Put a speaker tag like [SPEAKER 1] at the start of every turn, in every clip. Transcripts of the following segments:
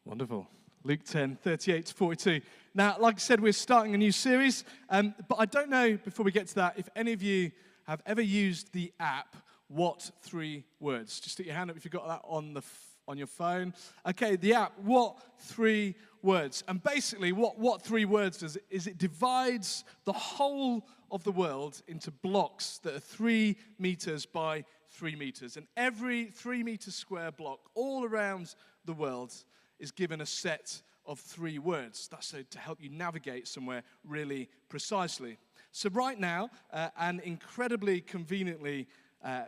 [SPEAKER 1] Wonderful. Luke 10, 38 to 42. Now, like I said, we're starting a new series, but I don't know, before we get to that, if any of you have ever used the app, What 3 Words? Just stick your hand up if you've got that on your phone. Okay, the app, What 3 Words? And basically, what 3 Words does is it divides the whole of the world into blocks that are 3 meters by 3 meters. And every 3 meter square block all around the world is given a set of 3 words. That's to help you navigate somewhere really precisely. So right now, and incredibly conveniently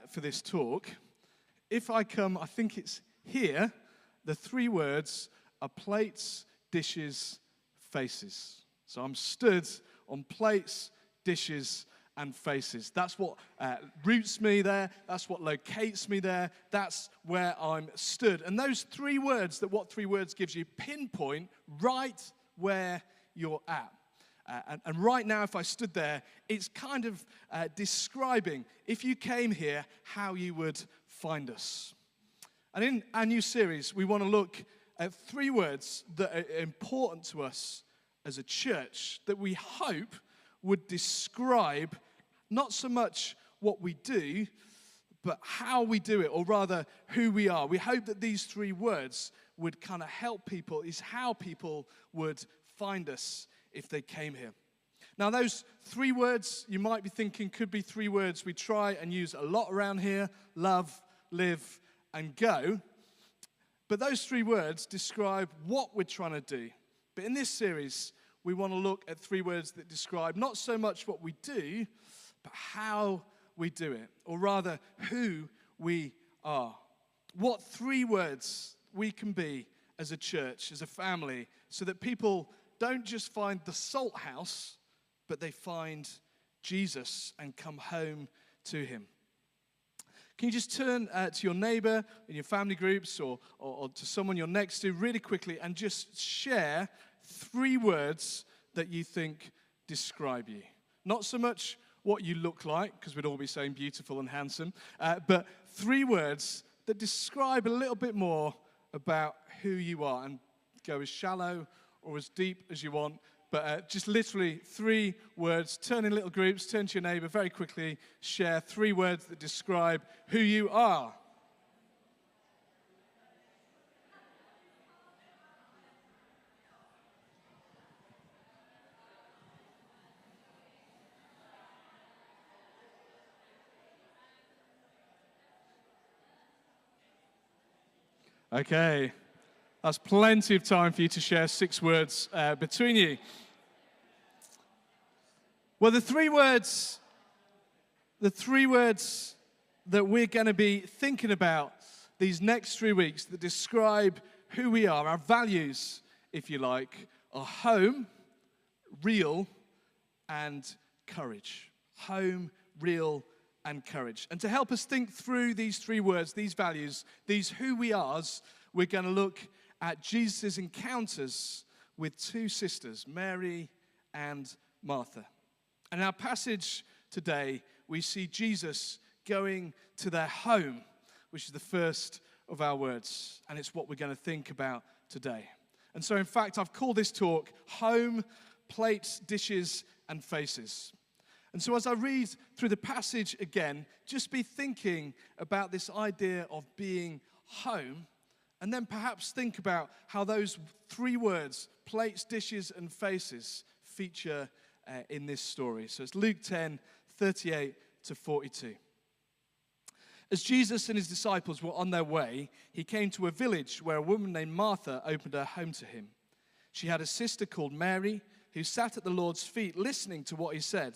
[SPEAKER 1] for this talk, if I come, I think it's here, the 3 words are plates, dishes, faces. So I'm stood on plates, dishes, and faces. That's what roots me there. That's what locates me there. That's where I'm stood. And those 3 words, that What 3 Words gives you, pinpoint right where you're at. And right now, if I stood there, it's kind of describing, if you came here, how you would find us. And in our new series, we want to look at 3 words that are important to us as a church that we hope would describe not so much what we do, but how we do it, or rather, who we are. We hope that these 3 words would kind of help people, is how people would find us if they came here. Now, those 3 words, you might be thinking, could be 3 words we try and use a lot around here: love, live, and go. But those 3 words describe what we're trying to do. But in this series, we want to look at 3 words that describe not so much what we do, but how we do it, or rather, who we are. What 3 words we can be as a church, as a family, so that people don't just find the Salt House, but they find Jesus and come home to him. Can you just turn to your neighbor in your family groups or to someone you're next to really quickly and just share 3 words that you think describe you? Not so much what you look like, because we'd all be saying beautiful and handsome, but 3 words that describe a little bit more about who you are, and go as shallow or as deep as you want, but just literally 3 words. Turn in little groups, turn to your neighbor very quickly, share 3 words that describe who you are. Okay, that's plenty of time for you to share 6 words between you. Well, the 3 words that we're going to be thinking about these next 3 weeks that describe who we are, our values, if you like, are home, real, and courage. Home, real, and courage. And to help us think through these 3 words, these values, these who we are's, we're going to look at Jesus' encounters with 2 sisters, Mary and Martha. And in our passage today, we see Jesus going to their home, which is the first of our words, and it's what we're going to think about today. And so, in fact, I've called this talk Home, Plates, Dishes, and Faces. And so as I read through the passage again, just be thinking about this idea of being home, and then perhaps think about how those 3 words, plates, dishes, and faces, feature in this story. So it's Luke 10, 38 to 42. As Jesus and his disciples were on their way, he came to a village where a woman named Martha opened her home to him. She had a sister called Mary who sat at the Lord's feet listening to what he said.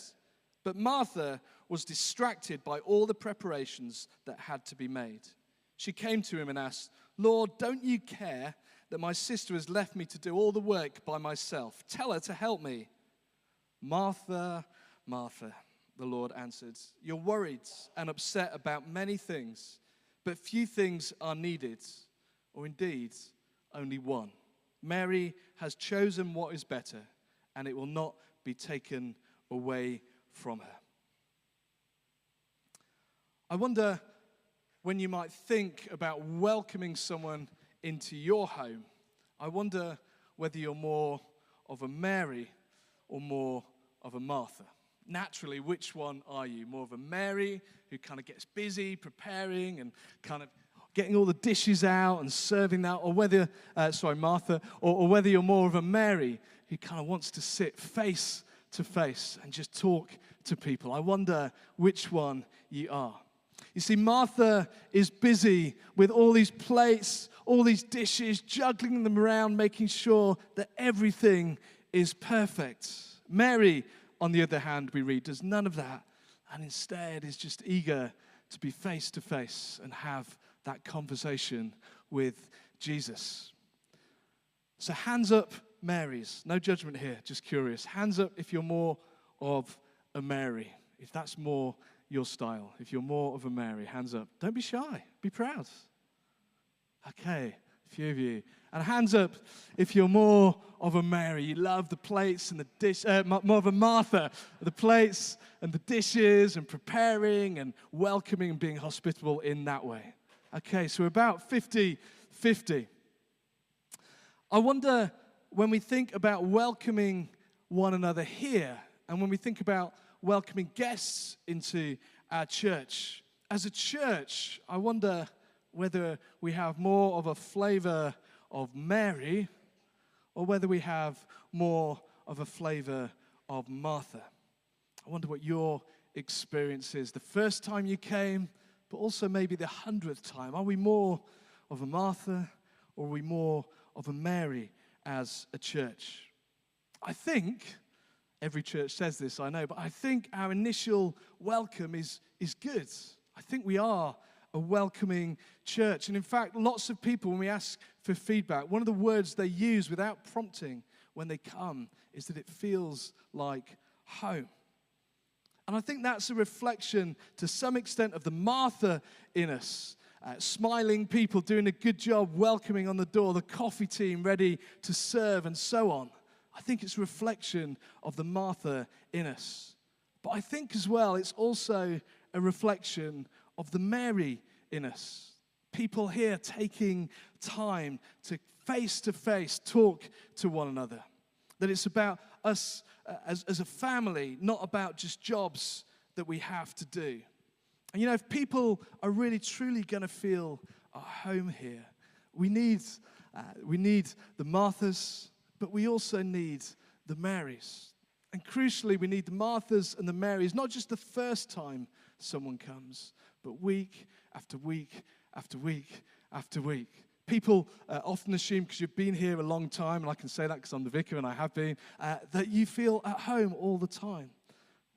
[SPEAKER 1] But Martha was distracted by all the preparations that had to be made. She came to him and asked, "Lord, don't you care that my sister has left me to do all the work by myself? Tell her to help me." "Martha, Martha," the Lord answered, "you're worried and upset about many things, but few things are needed, or indeed only one. Mary has chosen what is better, and it will not be taken away from her." I wonder when you might think about welcoming someone into your home, I wonder whether you're more of a Mary or more of a Martha. Naturally, which one are you? More of a Mary who kind of gets busy preparing and kind of getting all the dishes out and serving that, or whether, Martha, or whether you're more of a Mary who kind of wants to sit face to face and just talk to people. I wonder which one you are. You see, Martha is busy with all these plates, all these dishes, juggling them around, making sure that everything is perfect. Mary, on the other hand, we read, does none of that, and instead is just eager to be face to face and have that conversation with Jesus. So hands up, Marys. No judgment here, just curious. Hands up if you're more of a Mary, if that's more your style. If you're more of a Mary, hands up. Don't be shy, be proud. Okay, a few of you. And hands up if you're more of a Mary. You love the plates and the dish, more of a Martha, the plates and the dishes and preparing and welcoming and being hospitable in that way. Okay, so we're about 50-50. I wonder, when we think about welcoming one another here, and when we think about welcoming guests into our church, as a church, I wonder whether we have more of a flavor of Mary or whether we have more of a flavor of Martha. I wonder what your experience is. The first time you came, but also maybe the 100th time. Are we more of a Martha or are we more of a Mary as a church? I think, every church says this, I know, but I think our initial welcome is good. I think we are a welcoming church. And in fact, lots of people, when we ask for feedback, one of the words they use without prompting when they come is that it feels like home. And I think that's a reflection to some extent of the Martha in us. Smiling people, doing a good job, welcoming on the door, the coffee team ready to serve and so on. I think it's a reflection of the Martha in us. But I think as well it's also a reflection of the Mary in us. People here taking time to face talk to one another. That it's about us as a family, not about just jobs that we have to do. And you know, if people are really truly going to feel at home here, we need the Marthas, but we also need the Marys. And crucially, we need the Marthas and the Marys, not just the first time someone comes, but week after week after week after week. People often assume, because you've been here a long time, and I can say that because I'm the vicar and I have been, that you feel at home all the time.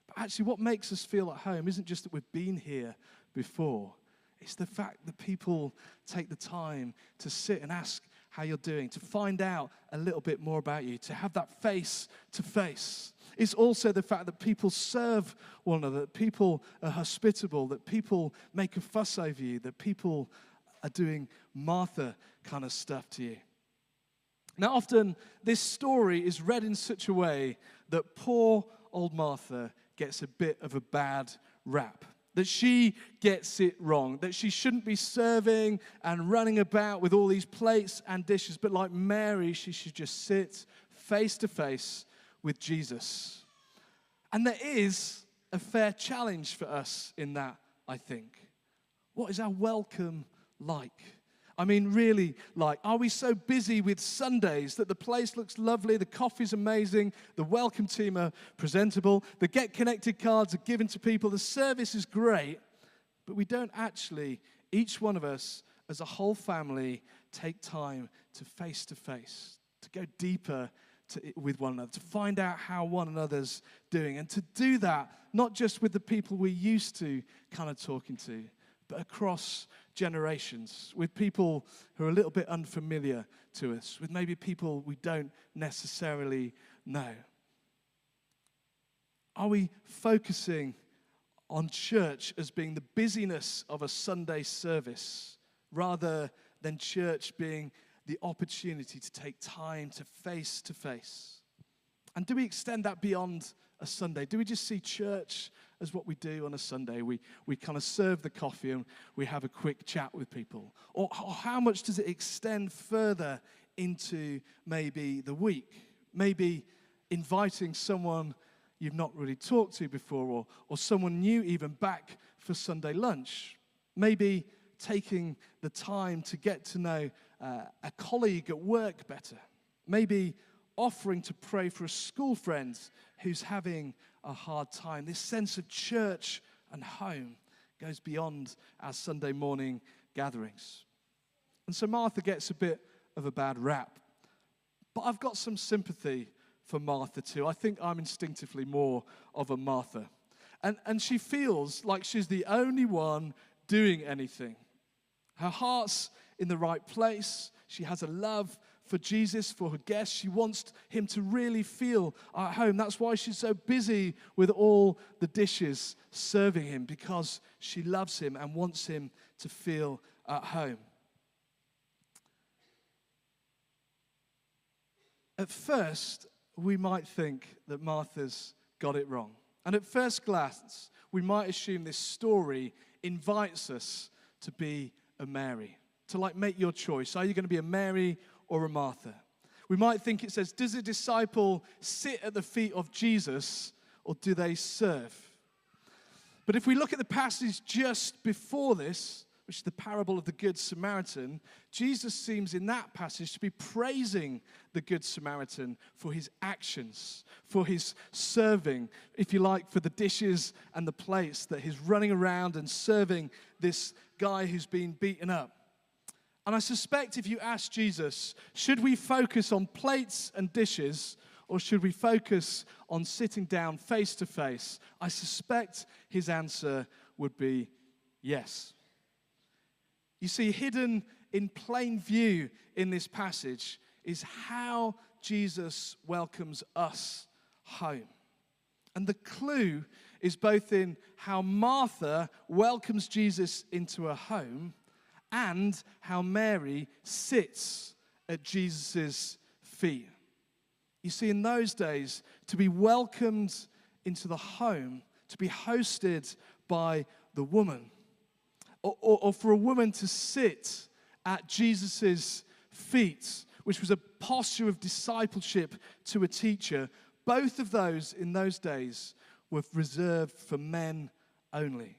[SPEAKER 1] But actually, what makes us feel at home isn't just that we've been here before. It's the fact that people take the time to sit and ask how you're doing, to find out a little bit more about you, to have that face-to-face. It's also the fact that people serve one another, that people are hospitable, that people make a fuss over you, that people are doing Martha kind of stuff to you. Now, often this story is read in such a way that poor old Martha gets a bit of a bad rap. That she gets it wrong, that she shouldn't be serving and running about with all these plates and dishes, but like Mary, she should just sit face to face with Jesus. And there is a fair challenge for us in that, I think. What is our welcome like? I mean, really like, are we so busy with Sundays that the place looks lovely, the coffee's amazing, the welcome team are presentable, the Get Connected cards are given to people, the service is great, but we don't actually, each one of us as a whole family, take time to face, to go deeper with one another, to find out how one another's doing, and to do that not just with the people we're used to kind of talking to, but across generations, with people who are a little bit unfamiliar to us, with maybe people we don't necessarily know. Are we focusing on church as being the busyness of a Sunday service rather than church being the opportunity to take time to face? And do we extend that beyond a Sunday? Do we just see church as what we do on a Sunday? We kind of serve the coffee and we have a quick chat with people. Or how much does it extend further into maybe the week. Maybe inviting someone you've not really talked to before, or someone new even back for Sunday lunch. Maybe taking the time to get to know a colleague at work better. Maybe offering to pray for a school friend who's having a hard time. This sense of church and home goes beyond our Sunday morning gatherings. And so Martha gets a bit of a bad rap. But I've got some sympathy for Martha too. I think I'm instinctively more of a Martha. And she feels like she's the only one doing anything. Her heart's in the right place. She has a love for Jesus, for her guests. She wants him to really feel at home. That's why she's so busy with all the dishes serving him, because she loves him and wants him to feel at home. At first, we might think that Martha's got it wrong. And at first glance, we might assume this story invites us to be a Mary, to make your choice. Are you going to be a Mary or a Martha? We might think it says, does a disciple sit at the feet of Jesus, or do they serve? But if we look at the passage just before this, which is the parable of the Good Samaritan, Jesus seems in that passage to be praising the Good Samaritan for his actions, for his serving, if you like, for the dishes and the plates that he's running around and serving this guy who's been beaten up. And I suspect if you ask Jesus, should we focus on plates and dishes, or should we focus on sitting down face to face? I suspect his answer would be yes. You see, hidden in plain view in this passage is how Jesus welcomes us home. And the clue is both in how Martha welcomes Jesus into her home and how Mary sits at Jesus' feet. You see, in those days, to be welcomed into the home, to be hosted by the woman, or for a woman to sit at Jesus' feet, which was a posture of discipleship to a teacher, both of those in those days were reserved for men only.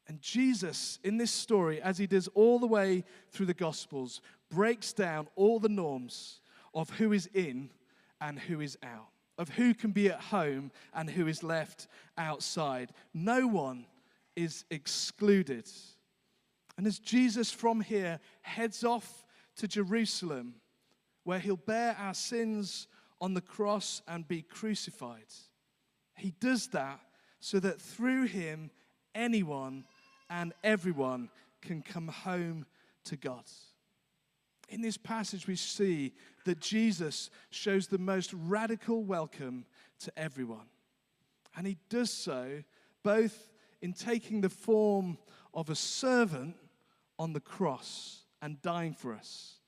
[SPEAKER 1] And Jesus, in this story, as he does all the way through the Gospels, breaks down all the norms of who is in and who is out, of who can be at home and who is left outside. No one is excluded. And as Jesus from here heads off to Jerusalem, where he'll bear our sins on the cross and be crucified, he does that so that through him, anyone and everyone can come home to God. In this passage, we see that Jesus shows the most radical welcome to everyone. And he does so both in taking the form of a servant on the cross and dying for us.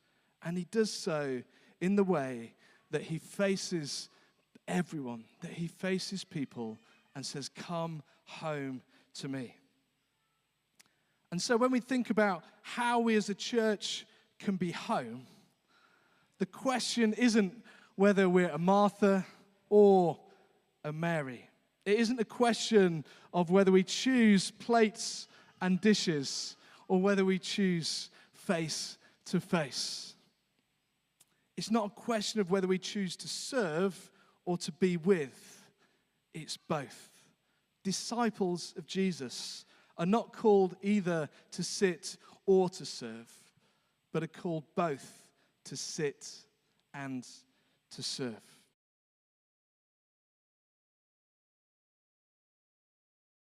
[SPEAKER 1] And he does so in the way that he faces everyone, that he faces people and says, "Come home to me." And so when we think about how we as a church can be home, the question isn't whether we're a Martha or a Mary. It isn't a question of whether we choose plates and dishes or whether we choose face to face. It's not a question of whether we choose to serve or to be with. It's both. Disciples of Jesus are not called either to sit or to serve, but are called both to sit and to serve.